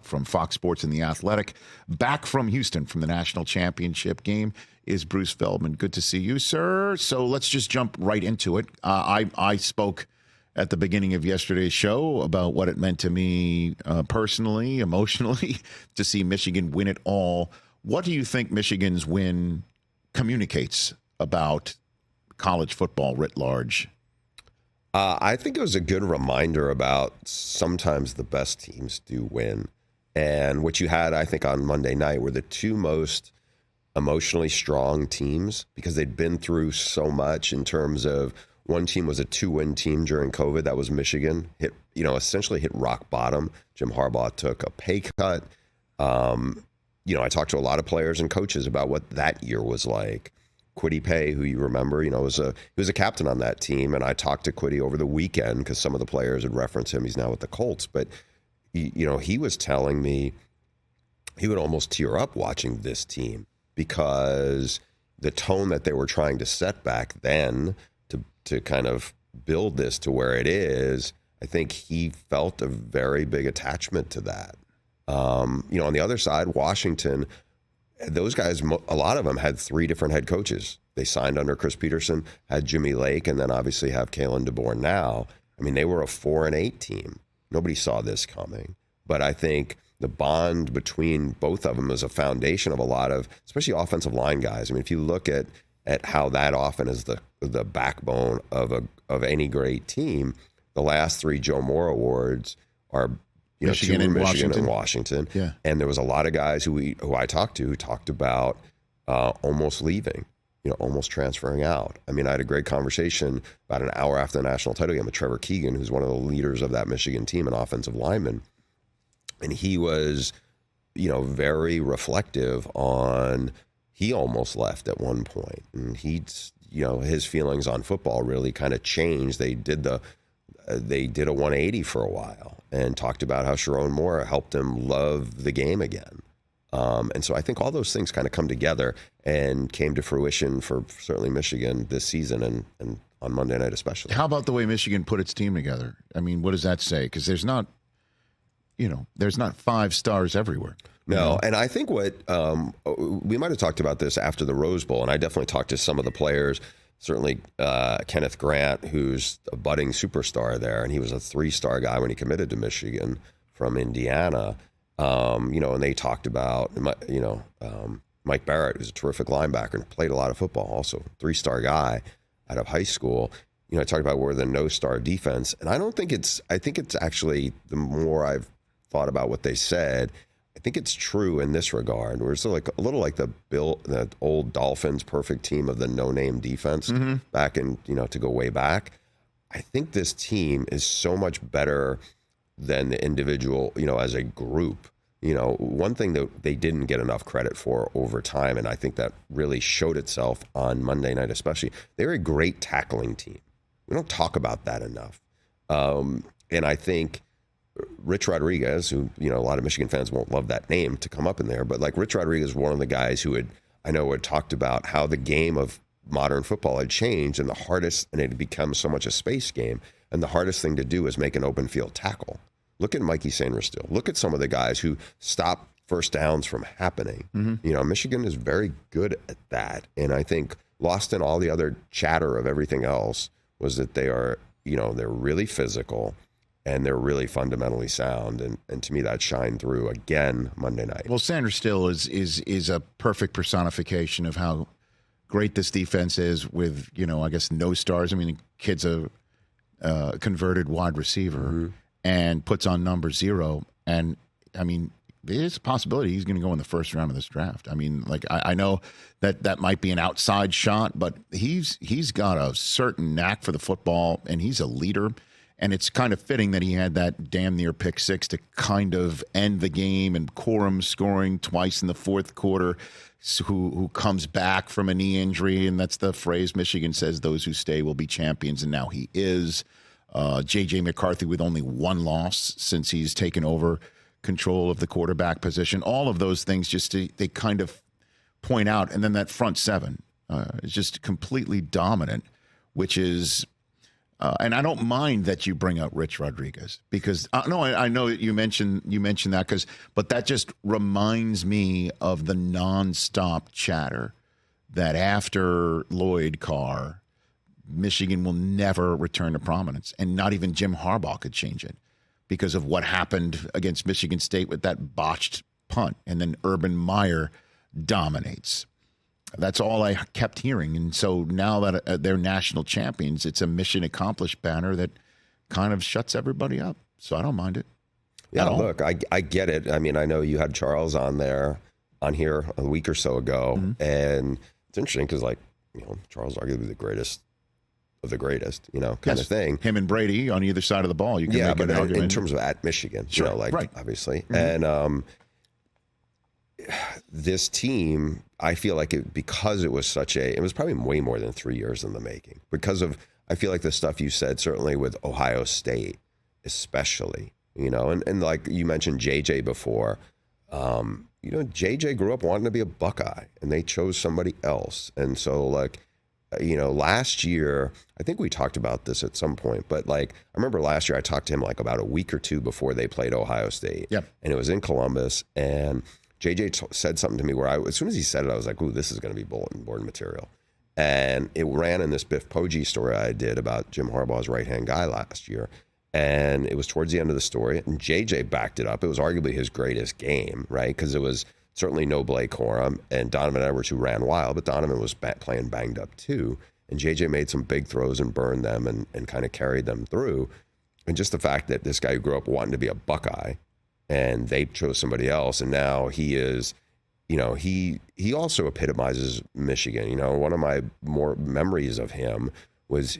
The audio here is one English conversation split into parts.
from Fox Sports and The Athletic. Back from Houston from the national championship game is Bruce Feldman. Good to see you, sir. So let's just jump right into it. I spoke at the beginning of yesterday's show about what it meant to me personally, emotionally, to see Michigan win it all. What do you think Michigan's win communicates about college football writ large? I think it was a good reminder about sometimes the best teams do win. And what you had, I think, on Monday night were the two most emotionally strong teams because they'd been through so much in terms of one team was a 2-win team during COVID. That was Michigan. Essentially hit rock bottom. Jim Harbaugh took a pay cut. I talked to a lot of players and coaches about what that year was like. Kwity Paye, who you remember, he was a captain on that team, and I talked to Kwity over the weekend because some of the players had referenced him. He's now with the Colts, but he was telling me he would almost tear up watching this team because the tone that they were trying to set back then to kind of build this to where it is, I think he felt a very big attachment to that. On the other side, Washington, those guys, a lot of them had 3 different head coaches. They signed under Chris Peterson, had Jimmy Lake, and then obviously have Kalen DeBoer now. I mean, they were a 4-8 team. Nobody saw this coming. But I think the bond between both of them is a foundation of a lot of, especially offensive line guys. I mean, if you look at how that often is the backbone of any great team, the last 3 Joe Moore awards are Michigan and Washington. Yeah. And there was a lot of guys who I talked to who talked about almost leaving, almost transferring out. I mean, I had a great conversation about an hour after the national title game with Trevor Keegan, who's one of the leaders of that Michigan team, an offensive lineman. And he was, very reflective on he almost left at one point. And his feelings on football really kind of changed. They did a 180 for a while and talked about how Sharon Moore helped him love the game again. And so I think all those things kind of come together and came to fruition for certainly Michigan this season and on Monday night especially. How about the way Michigan put its team together? I mean, what does that say? Because there's not 5 stars everywhere. No, and I think what we might have talked about this after the Rose Bowl, and I definitely talked to some of the players. Certainly Kenneth Grant, who's a budding superstar there, and he was a 3-star guy when he committed to Michigan from Indiana. And they talked about, Mike Barrett, who's a terrific linebacker and played a lot of football, also 3-star guy out of high school. I talked about we're the no-star defense, and I think it's actually, the more I've thought about what they said, I think it's true in this regard. Where it's a little like the old Dolphins perfect team of the no-name defense back in, to go way back. I think this team is so much better than the individual, as a group. One thing that they didn't get enough credit for over time, and I think that really showed itself on Monday night especially, they're a great tackling team. We don't talk about that enough. And I think Rich Rodriguez, who, a lot of Michigan fans won't love that name to come up in there, but like Rich Rodriguez, one of the guys who had talked about how the game of modern football had changed and it had become so much a space game. And the hardest thing to do is make an open field tackle. Look at Mikey Sainristil. Look at some of the guys who stop first downs from happening. Michigan is very good at that. And I think lost in all the other chatter of everything else was that they are, they're really physical and they're really fundamentally sound. And to me, that shined through again Monday night. Well, Sainristil is a perfect personification of how great this defense is with, I guess no stars. I mean, the kid's a converted wide receiver and puts on number 0. And I mean, there's a possibility he's going to go in the first round of this draft. I mean, I know that might be an outside shot, but he's got a certain knack for the football and he's a leader. And it's kind of fitting that he had that damn near pick 6 to kind of end the game, and Corum scoring twice in the fourth quarter, who comes back from a knee injury. And that's the phrase Michigan says, those who stay will be champions. And now he is. J.J. McCarthy with only 1 loss since he's taken over control of the quarterback position. All of those things they kind of point out. And then that front 7 is just completely dominant, which is and I don't mind that you bring up Rich Rodriguez because I know you mentioned that but that just reminds me of the nonstop chatter that after Lloyd Carr, Michigan will never return to prominence, and not even Jim Harbaugh could change it because of what happened against Michigan State with that botched punt, and then Urban Meyer dominates. That's all I kept hearing. And so now that they're national champions, it's a mission accomplished banner that kind of shuts everybody up. So I don't mind it. Yeah, look, I get it. I mean, I know you had Charles on here a week or so ago. Mm-hmm. And it's interesting because, Charles is arguably the greatest of the greatest, kind of thing. Him and Brady on either side of the ball. You can make an argument. In terms of at Michigan, sure, right. Obviously. Mm-hmm. And this team, I feel like because it was it was probably way more than 3 years in the making. Because of, I feel like the stuff you said, certainly with Ohio State, especially, and like you mentioned JJ before, JJ grew up wanting to be a Buckeye and they chose somebody else. And so last year, I think we talked about this at some point, but I remember last year I talked to him about a week or two before they played Ohio State. Yep. And it was in Columbus, and JJ said something to me where as soon as he said it, I was like, ooh, this is going to be bulletin board material. And it ran in this Biff Poggi story I did about Jim Harbaugh's right-hand guy last year. And it was towards the end of the story, and JJ backed it up. It was arguably his greatest game, right? Because it was certainly no Blake Corum and Donovan Edwards, who ran wild, but Donovan was playing banged up too. And JJ made some big throws and burned them and kind of carried them through. And just the fact that this guy who grew up wanting to be a Buckeye, and they chose somebody else, and now he is, he also epitomizes Michigan. One of my more memories of him was,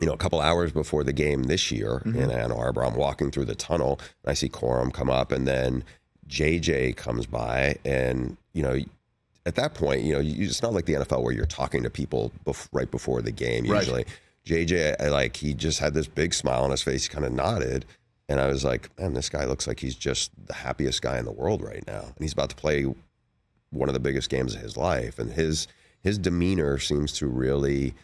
a couple hours before the game this year in Ann Arbor, I'm walking through the tunnel, and I see Corum come up, and then JJ comes by, and, at that point, it's not like the NFL where you're talking to people right before the game, usually. Right. JJ, he just had this big smile on his face, he kind of nodded. And I was like, man, this guy looks like he's just the happiest guy in the world right now. And he's about to play one of the biggest games of his life. And his demeanor seems to really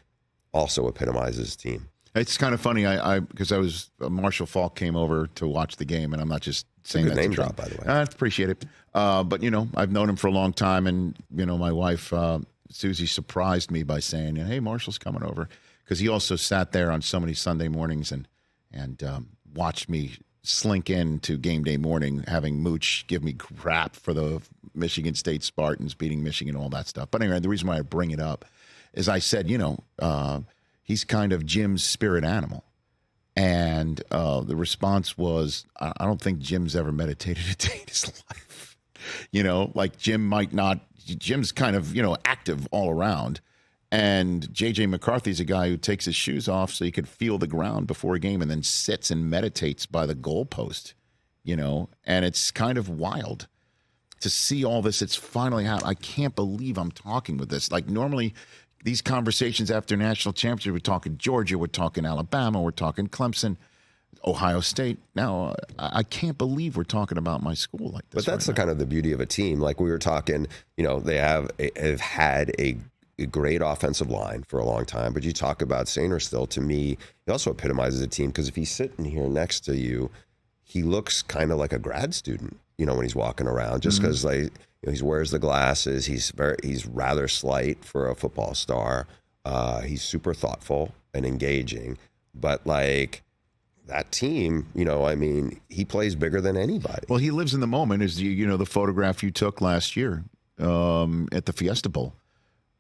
also epitomize his team. It's kind of funny, because Marshall Falk came over to watch the game, and I'm not just saying that. Good name drop, by the way. I appreciate it. But, I've known him for a long time, and, my wife, Susie, surprised me by saying, hey, Marshall's coming over. Because he also sat there on so many Sunday mornings and watched me slink into game day morning, having Mooch give me crap for the Michigan State Spartans beating Michigan, all that stuff. But anyway, the reason why I bring it up is I said, he's kind of Jim's spirit animal. And the response was, I don't think Jim's ever meditated a day in his life. Jim's kind of, active all around. And J.J. McCarthy's a guy who takes his shoes off so he could feel the ground before a game and then sits and meditates by the goalpost, and it's kind of wild to see all this. It's finally happened. I can't believe I'm talking with this. Normally these conversations after national championship, we're talking Georgia, we're talking Alabama, we're talking Clemson, Ohio State. Now, I can't believe we're talking about my school like this. But that's kind of the beauty of a team. Like we were talking, they have had a great offensive line for a long time, but you talk about Sainristil, to me, he also epitomizes a team, because if he's sitting here next to you, he looks kind of like a grad student, when he's walking around, just because he wears the glasses. He's rather slight for a football star. He's super thoughtful and engaging, but that team, he plays bigger than anybody. Well, he lives in the moment. Is the photograph you took last year at the Fiesta Bowl,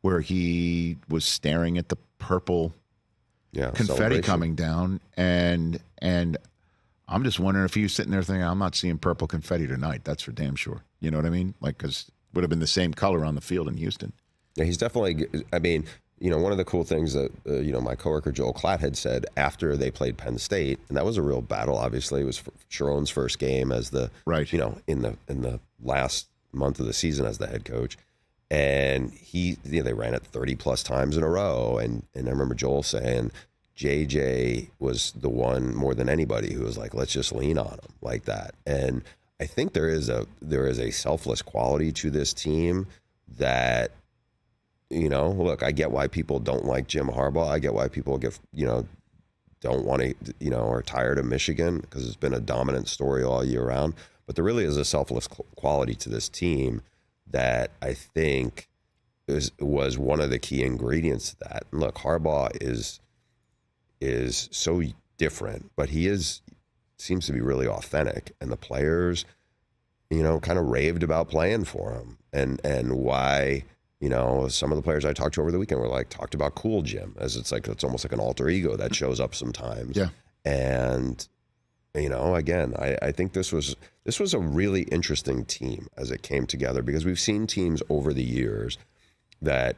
where he was staring at the purple confetti coming down, and I'm just wondering if he was sitting there thinking, I'm not seeing purple confetti tonight. That's for damn sure. You know what I mean? Because it would have been the same color on the field in Houston. Yeah, he's definitely, one of the cool things that, my coworker Joel Klatt had said after they played Penn State, and that was a real battle, obviously. It was Sharon's first game as the, in the last month of the season as the head coach. And they ran it 30 plus times in a row. And I remember Joel saying JJ was the one more than anybody who was like, let's just lean on him like that. And I think there is a selfless quality to this team that, look, I get why people don't like Jim Harbaugh. I get why people get, don't want to, are tired of Michigan because it's been a dominant story all year round. But there really is a selfless quality to this team that I think was one of the key ingredients to that. And look, Harbaugh is so different, but seems to be really authentic, and the players, kind of raved about playing for him, and why. Some of the players I talked to over the weekend were talked about Cool Jim, as it's almost like an alter ego that shows up sometimes. Yeah. And, again, I think this was a really interesting team as it came together, because we've seen teams over the years that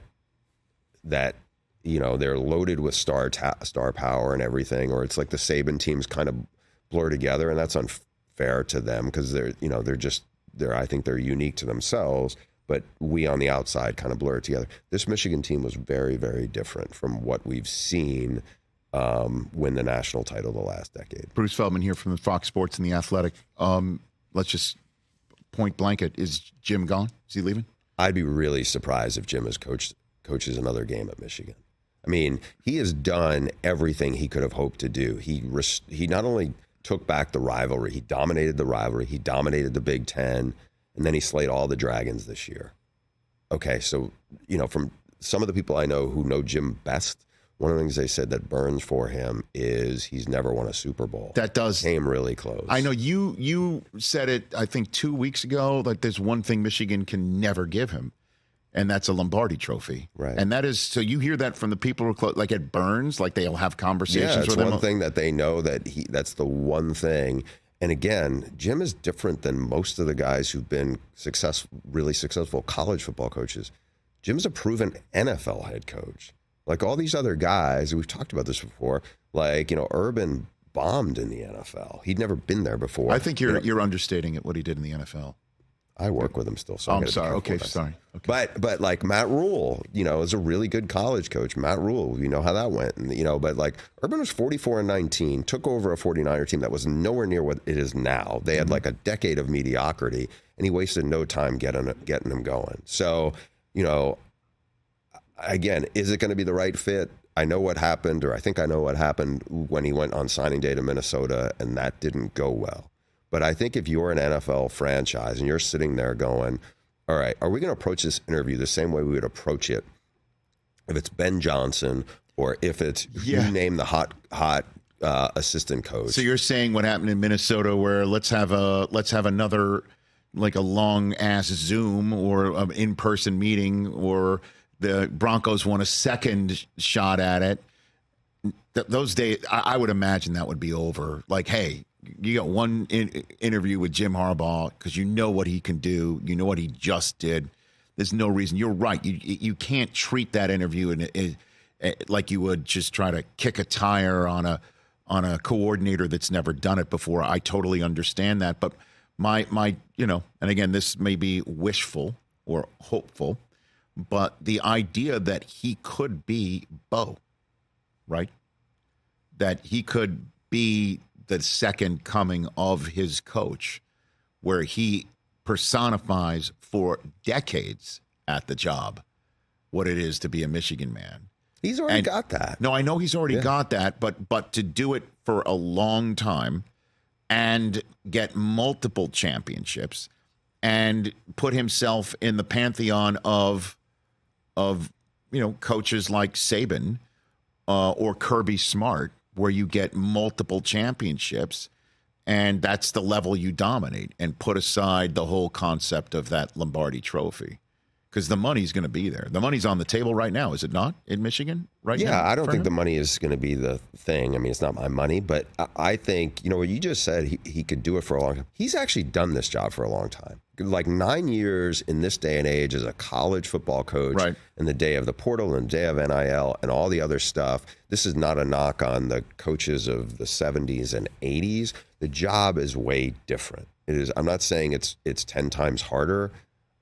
they're loaded with star power and everything, or it's like the Saban teams kind of blur together, and that's unfair to them because I think they're unique to themselves. But we on the outside kind of blur it together. This Michigan team was very, very different from what we've seen win the national title the last decade. Bruce Feldman here from the Fox Sports and The Athletic. Let's just point blanket. Is Jim gone? Is he leaving? I'd be really surprised if Jim coaches another game at Michigan. I mean, he has done everything he could have hoped to do. He not only took back the rivalry, he dominated the rivalry, he dominated the Big Ten, and then he slayed all the dragons this year. Okay, so, from some of the people I know who know Jim best, one of the things they said that burns for him is he's never won a Super Bowl. That does. Came really close. I know you said it, I think 2 weeks ago, there's one thing Michigan can never give him, and that's a Lombardi trophy. Right. And that is, so you hear that from the people who are close, it burns, they'll have conversations it's with him. One thing that they know that's the one thing. And again, Jim is different than most of the guys who've been really successful college football coaches. Jim's a proven NFL head coach. Like all these other guys, we've talked about this before, Urban bombed in the NFL. He'd never been there before. I think you're understating it, what he did in the NFL. I work with him still. So I'm sorry. Okay, sorry. Okay. But like Matt Rule, is a really good college coach. Matt Rule, you know how that went. And, but Urban was 44-19, took over a 49er team that was nowhere near what it is now. They had a decade of mediocrity, and he wasted no time getting them going. So, again, is it going to be the right fit? I know what happened, or I think I know what happened when he went on signing day to Minnesota, and that didn't go well. But I think if you're an NFL franchise and you're sitting there going, all right, are we going to approach this interview the same way we would approach it if it's Ben Johnson or if it's you name the hot assistant coach? So you're saying what happened in Minnesota, where let's have another a long ass Zoom or an in-person meeting, or the Broncos want a second shot at it. Those days, I would imagine that would be over. Hey, you got one interview with Jim Harbaugh because you know what he can do. You know what he just did. There's no reason. You're right. You can't treat that interview like you would just try to kick a tire on a coordinator that's never done it before. I totally understand that. But my and again, this may be wishful or hopeful, but the idea that he could be Bo, right? That he could be the second coming of his coach, where he personifies for decades at the job what it is to be a Michigan man. He's already got that. No, I know he's already got that, but to do it for a long time and get multiple championships and put himself in the pantheon of coaches like Saban or Kirby Smart, where you get multiple championships, and that's the level you dominate, and put aside the whole concept of that Lombardi trophy, because the money's going to be there. The money's on the table right now, is it not, in Michigan right now? Yeah, I don't think the money is going to be the thing. I mean, it's not my money, but I think, what you just said, he could do it for a long time. He's actually done this job for a long time. 9 years in this day and age as a college football coach, right, in the day of the portal and the day of NIL and all the other stuff. This is not a knock on the coaches of the 70s and 80s. The job is way different. It is. I'm not saying it's 10 times harder.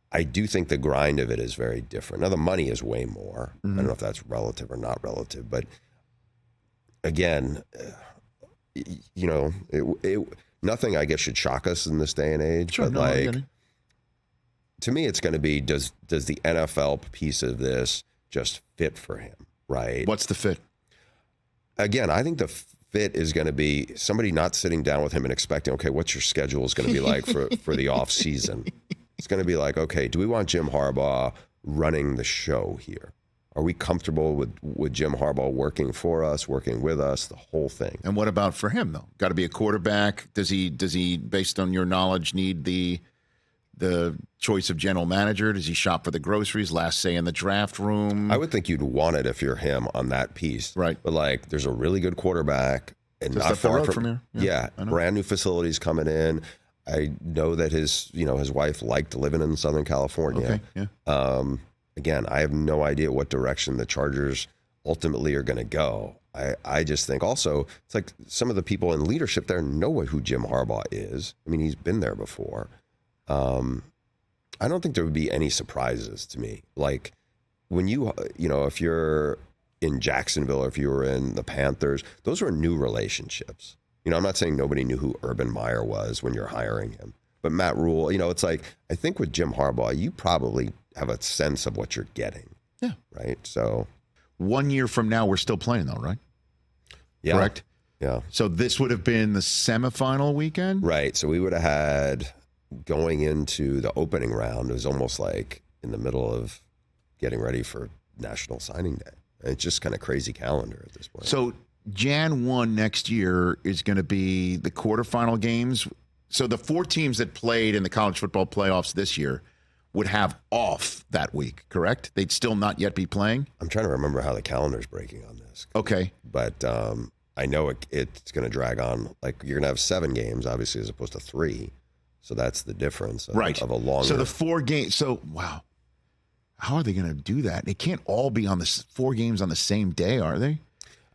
I do think the grind of it is very different. Now, the money is way more. I don't know if that's relative or not relative, but again, nothing I guess should shock us in this day and age. Sure, but to me, it's going to be, does the NFL piece of this just fit for him, right? What's the fit? Again, I think the fit is going to be somebody not sitting down with him and expecting, okay, what's your schedule is going to be like for the off season? It's going to be like, okay, do we want Jim Harbaugh running the show here? Are we comfortable with Jim Harbaugh working for us, working with us, the whole thing? And what about for him, though? Got to be a quarterback. Does he, based on your knowledge, need the choice of general manager? Does he shop for the groceries, last say in the draft room? I would think you'd want it if you're him on that piece. Right. But, like, there's a really good quarterback. And Just not up the far road from here. Yeah, brand new facilities coming in. I know that his wife liked living in Southern California. Okay, yeah. Again, I have no idea what direction the Chargers ultimately are going to go. I just think also it's like some of the people in leadership there know who Jim Harbaugh is. I mean, he's been there before. I don't think there would be any surprises to me. Like when if you're in Jacksonville or if you were in the Panthers, those were new relationships. I'm not saying nobody knew who Urban Meyer was when you're hiring him. But Matt Rule, it's like, I think with Jim Harbaugh, you probably have a sense of what you're getting. Yeah. Right? So 1 year from now, we're still playing, though, right? Yeah. Correct? Yeah. So this would have been the semifinal weekend? Right. So we would have had, going into the opening round, it was almost like in the middle of getting ready for National Signing Day. It's just kind of crazy calendar at this point. So Jan 1 next year is going to be the quarterfinal games. So the 4 teams that played in the college football playoffs this year would have off that week, correct? They'd still not yet be playing? I'm trying to remember how the calendar's breaking on this. Okay. But I know it's going to drag on. Like, you're going to have 7 games, obviously, as opposed to 3. So that's the difference of a longer. So the 4 games. So, wow. How are they going to do that? They can't all be on the 4 games on the same day, are they?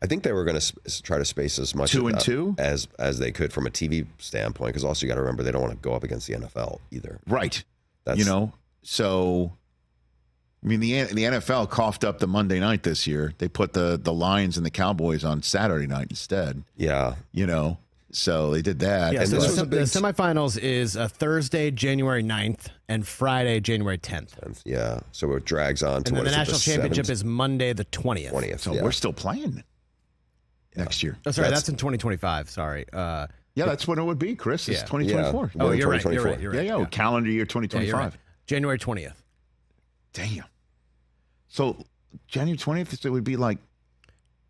I think they were going to try to space as much 2 and 2 as they could from a TV standpoint, because also you got to remember they don't want to go up against the NFL either. Right. So I mean the NFL coughed up the Monday night this year. They put the Lions and the Cowboys on Saturday night instead. Yeah. So they did that. Yeah, and so the semifinals is Thursday, January 9th, and Friday, January 10th. Yeah. So it drags on to and then the national championship 7th? is Monday, the 20th. So we're still playing next year. Oh, sorry, that's in 2025. Sorry. Yeah, that's when it would be, Chris. It's 2024. Yeah. Oh, you're right. You're right. Yeah. Calendar year 2025. Yeah, right. January 20th. Damn. So January 20th, it would be like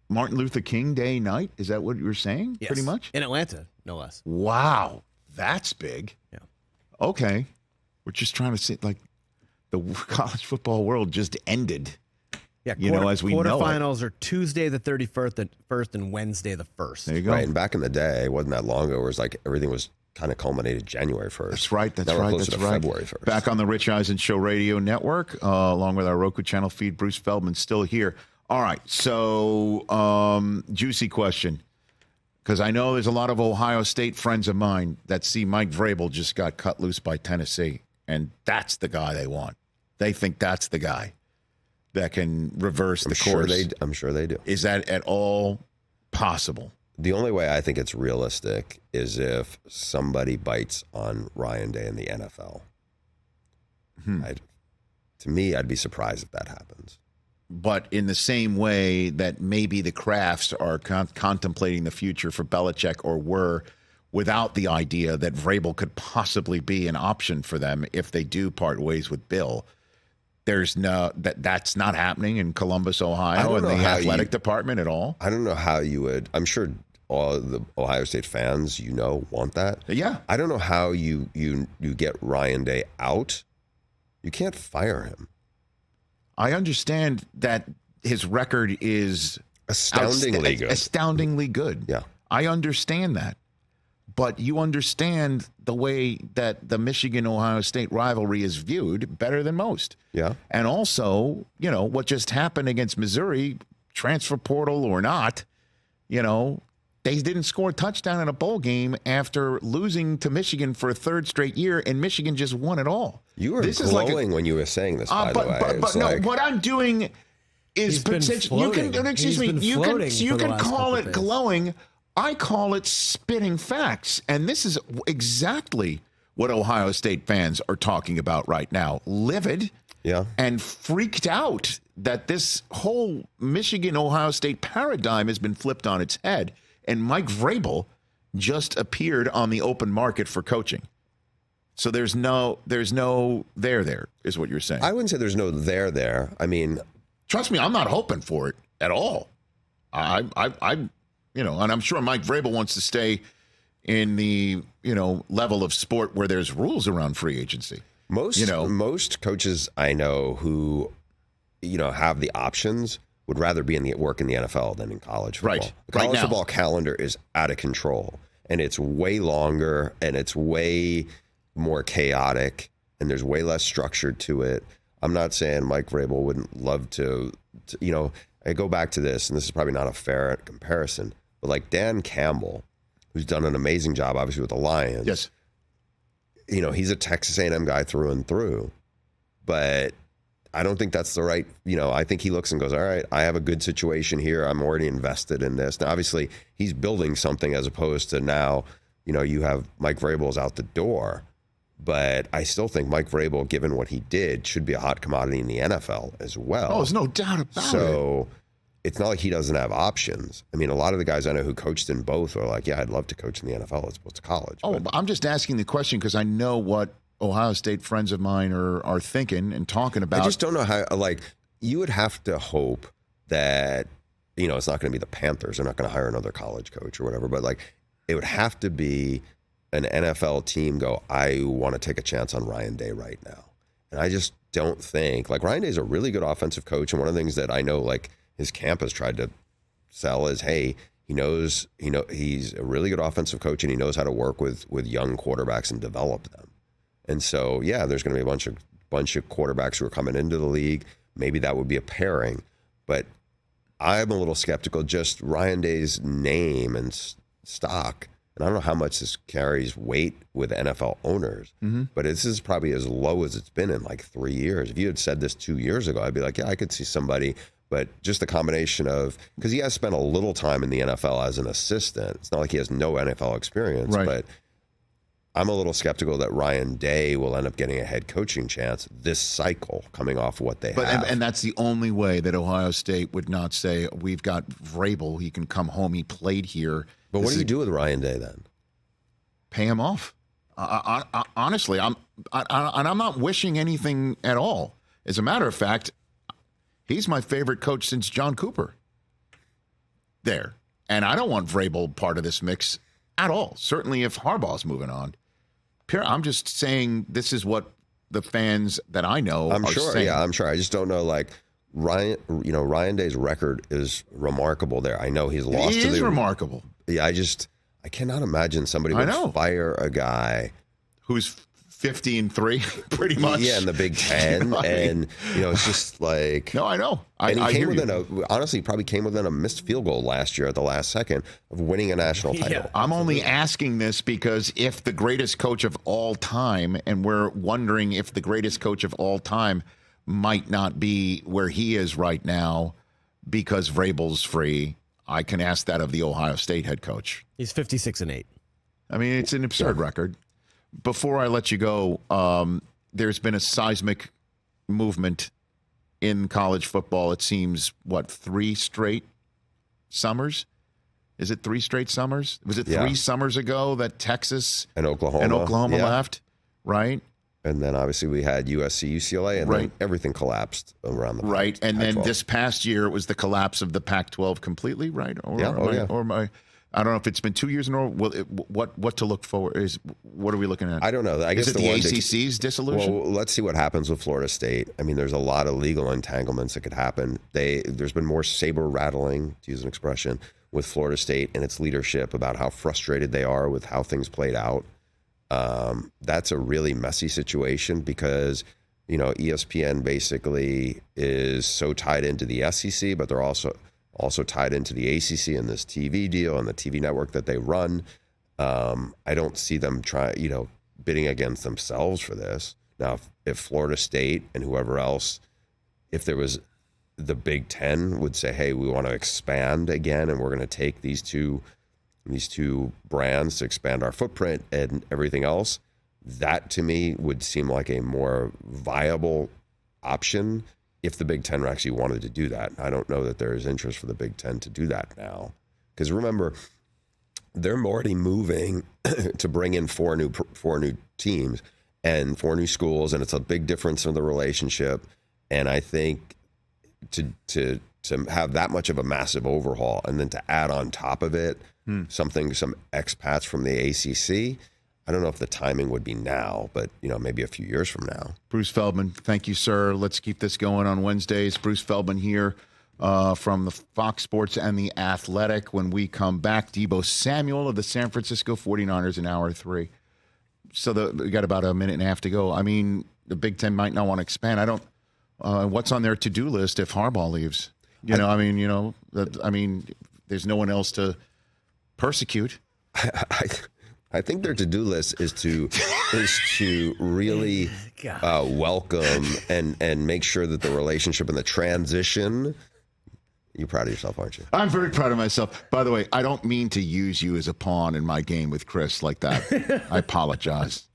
Martin Luther King Day night? Is that what you were saying? Yes. Pretty much? In Atlanta, no less. Wow. That's big. Yeah. Okay. We're just trying to see, like, the college football world just ended. Yeah, as we know it. Quarterfinals are Tuesday the 31st and Wednesday the 1st. There you go. Right, and back in the day, it wasn't that long ago, where it was like everything was kind of culminated January 1st. That's right. That's now we're right. closer That's to right. February 1st. Back on the Rich Eisen Show radio network, along with our Roku channel feed. Bruce Feldman still here. All right. So, juicy question, because I know there's a lot of Ohio State friends of mine that see Mike Vrabel just got cut loose by Tennessee, and that's the guy they want. They think that's the guy that can reverse the course. I'm sure they do. Is that at all possible? The only way I think it's realistic is if somebody bites on Ryan Day in the NFL. To me, I'd be surprised if that happens. But in the same way that maybe the Crafts are contemplating the future for Belichick, or were, without the idea that Vrabel could possibly be an option for them if they do part ways with Bill. There's that's not happening in Columbus, Ohio, and the athletic department at all. I don't know how you would. I'm sure all the Ohio State fans, want that. Yeah. I don't know how you get Ryan Day out. You can't fire him. I understand that his record is astoundingly good. Astoundingly good. Yeah. I understand that. But you understand the way that the Michigan-Ohio State rivalry is viewed better than most. Yeah. And also, what just happened against Missouri, transfer portal or not, they didn't score a touchdown in a bowl game after losing to Michigan for a 3rd straight year, and Michigan just won it all. You were glowing when you were saying this, by the way. But no, what I'm doing is potential. You can call it glowing. I call it spitting facts. And this is exactly what Ohio State fans are talking about right now. Livid and freaked out that this whole Michigan-Ohio State paradigm has been flipped on its head. And Mike Vrabel just appeared on the open market for coaching. So there's no there is what you're saying. I wouldn't say there's no there. I mean, trust me, I'm not hoping for it at all. I and I'm sure Mike Vrabel wants to stay in the, level of sport where there's rules around free agency. Most coaches I know who, have the options would rather be work in the NFL than in college football. Right. The college football calendar is out of control, and it's way longer, and it's way more chaotic, and there's way less structure to it. I'm not saying Mike Vrabel wouldn't love to I go back to this, and this is probably not a fair comparison, but like Dan Campbell, who's done an amazing job, obviously, with the Lions. Yes. He's a Texas A&M guy through and through, but I don't think that's the right, I think he looks and goes, all right, I have a good situation here. I'm already invested in this. Now, obviously, he's building something as opposed to now, you have Mike Vrabel's out the door. But I still think Mike Vrabel, given what he did, should be a hot commodity in the NFL as well. Oh, there's no doubt about it. So it's not like he doesn't have options. I mean, a lot of the guys I know who coached in both are like, yeah, I'd love to coach in the NFL as opposed to college. Oh, but I'm just asking the question because I know what Ohio State friends of mine are thinking and talking about. I just don't know how, you would have to hope that, it's not going to be the Panthers. They're not going to hire another college coach or whatever. But, it would have to be an NFL team go, I want to take a chance on Ryan Day right now. And I just don't think, Ryan Day's a really good offensive coach. And one of the things that I know, his camp has tried to sell is, hey, he's a really good offensive coach and he knows how to work with young quarterbacks and develop them. And so, yeah, there's going to be a bunch of quarterbacks who are coming into the league. Maybe that would be a pairing. But I'm a little skeptical, just Ryan Day's name and stock. And I don't know how much this carries weight with NFL owners, but this is probably as low as it's been in 3 years. If you had said this 2 years ago, I'd be like, yeah, I could see somebody. But just the combination of, because he has spent a little time in the NFL as an assistant. It's not like he has no NFL experience, right. But I'm a little skeptical that Ryan Day will end up getting a head coaching chance this cycle coming off what they have. And that's the only way that Ohio State would not say, we've got Vrabel, he can come home, he played here. But what do you do with Ryan Day then? Pay him off. Honestly, I'm not wishing anything at all. As a matter of fact, he's my favorite coach since John Cooper. There. And I don't want Vrabel part of this mix at all. Certainly if Harbaugh's moving on. I'm just saying this is what the fans that I know are saying. Yeah, I'm sure. I just don't know, Ryan Day's record is remarkable there. I know he's lost. It is remarkable. Yeah, I cannot imagine somebody would fire a guy who's 50-3, pretty much. Yeah, in the Big Ten, and it's just like. No, I know. And he came within honestly, probably came within a missed field goal last year at the last second of winning a national title. Yeah, I'm only asking this because if the greatest coach of all time, and we're wondering if the greatest coach of all time might not be where he is right now because Vrabel's free. I can ask that of the Ohio State head coach. He's 56-8. I mean, it's an absurd record. Before I let you go, there's been a seismic movement in college football. It seems, 3 straight summers? Is it 3 straight summers? Was it 3 summers ago that Texas and Oklahoma left, right? And then obviously we had USC, UCLA, and then everything collapsed around the right. And then this past year it was the collapse of the Pac-12 completely, right? I don't know if it's been 2 years in a row. What to look for is what are we looking at? I don't know. I guess is it the ACC's dissolution? Well, let's see what happens with Florida State. I mean, there's a lot of legal entanglements that could happen. There's been more saber rattling, to use an expression, with Florida State and its leadership about how frustrated they are with how things played out. That's a really messy situation because, ESPN basically is so tied into the SEC, but they're also tied into the ACC and this TV deal and the TV network that they run. I don't see them bidding against themselves for this. Now, if Florida State and whoever else, if there was the Big Ten would say, hey, we want to expand again and we're going to take these two brands to expand our footprint and everything else, that to me would seem like a more viable option if the Big Ten actually wanted to do that. I don't know that there is interest for the Big Ten to do that now. Because remember, they're already moving to bring in four new teams and 4 new schools, and it's a big difference in the relationship. And I think to have that much of a massive overhaul, and then to add on top of it some expats from the ACC, I don't know if the timing would be now, but maybe a few years from now. Bruce Feldman, thank you, sir. Let's keep this going on Wednesdays. Bruce Feldman here from the Fox Sports and the Athletic. When we come back, Deebo Samuel of the San Francisco 49ers in hour 3. So we got about a minute and a half to go. I mean, the Big Ten might not want to expand. I don't. What's on their to-do list if Harbaugh leaves? There's no one else to persecute. I think their to-do list is to really welcome and make sure that the relationship and the transition. You're proud of yourself, aren't you? I'm very proud of myself. By the way, I don't mean to use you as a pawn in my game with Chris like that. I apologize.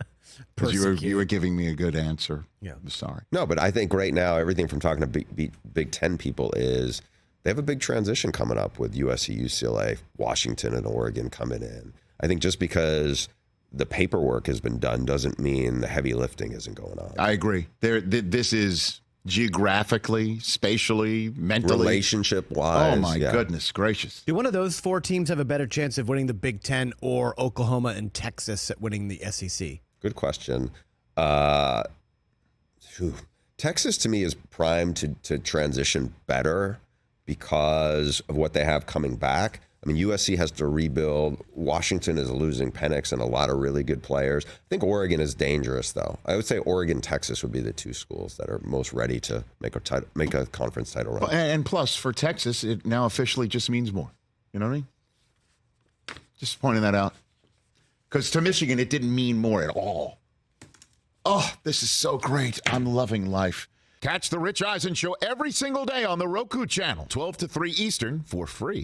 Because you were giving me a good answer. Yeah, I'm sorry. No, but I think right now everything from talking to Big Ten people is they have a big transition coming up with USC, UCLA, Washington, and Oregon coming in. I think just because the paperwork has been done doesn't mean the heavy lifting isn't going on. I agree. This is geographically, spatially, mentally, relationship-wise. Oh my goodness gracious! Do one of those 4 teams have a better chance of winning the Big Ten, or Oklahoma and Texas at winning the SEC? Good question. Texas, to me, is primed to transition better because of what they have coming back. I mean, USC has to rebuild. Washington is losing Penix and a lot of really good players. I think Oregon is dangerous, though. I would say Oregon, Texas would be the 2 schools that are most ready to make a conference title run. And plus, for Texas, it now officially just means more. You know what I mean? Just pointing that out. Because to Michigan, it didn't mean more at all. Oh, this is so great. I'm loving life. Catch the Rich Eisen Show every single day on the Roku channel, 12 to 3 Eastern, for free.